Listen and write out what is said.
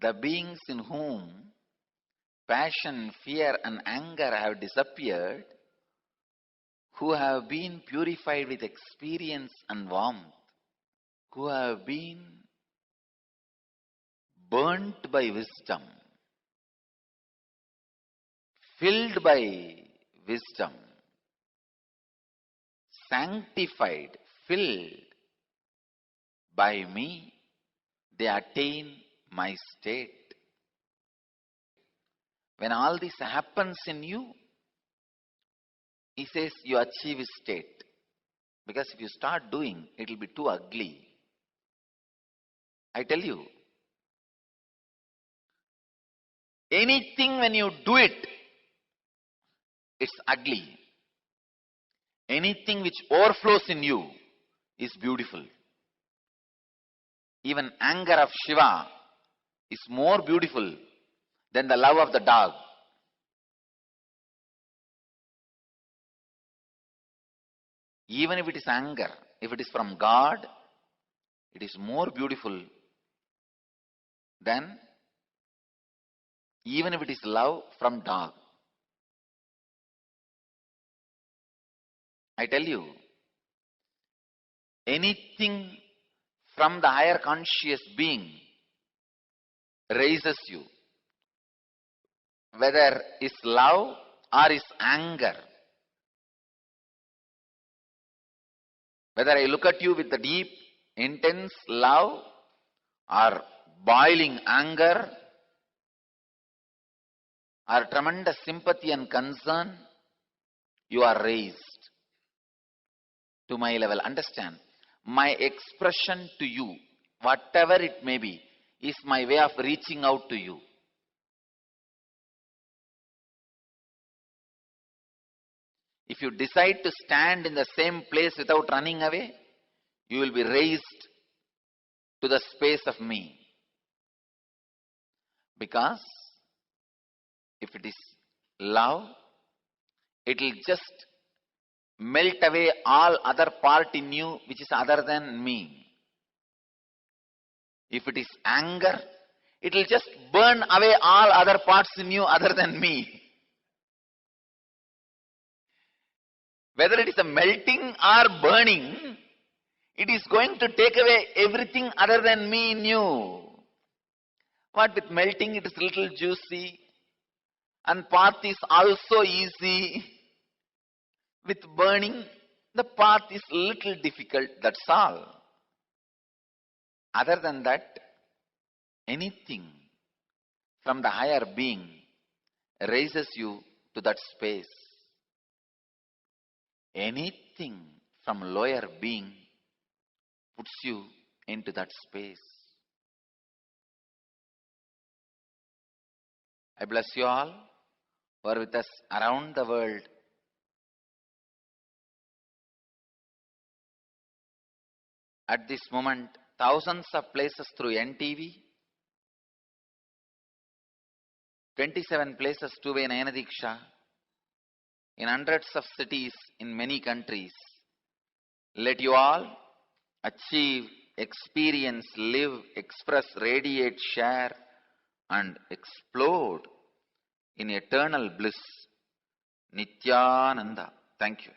The beings in whom passion, fear and anger have disappeared, who have been purified with experience and warmth, who have been burnt by wisdom, filled by wisdom, sanctified, filled by me, they attain my state. When all this happens in you, he says you achieve his state. Because if you start doing, it will be too ugly. I tell you, anything when you do it, it's ugly. Anything which overflows in you is beautiful. Even anger of Shiva is more beautiful than the love of the dog. Even if it is anger, if it is from God, it is more beautiful than even if it is love from dog. I tell you, anything from the higher conscious being raises you, whether is love or is anger. Whether I look at you with the deep, intense love or boiling anger or tremendous sympathy and concern, you are raised to my level. Understand, my expression to you, whatever it may be, is my way of reaching out to you. If you decide to stand in the same place without running away, you will be raised to the space of me. Because if it is love, it will just melt away all other part in you which is other than me. If it is anger, it will just burn away all other parts in you other than me. Whether it is a melting or burning, it is going to take away everything other than me in you. What with melting, it is little juicy, and path is also easy. With burning, the path is little difficult, that's all. Other than that, anything from the higher being raises you to that space. Anything from lower being puts you into that space. I bless you all who are with us around the world. At this moment, thousands of places through NTV, 27 places two-way Nayana Diksha, in hundreds of cities in many countries. Let you all achieve, experience, live, express, radiate, share and explode in eternal bliss. Nityananda. Thank you.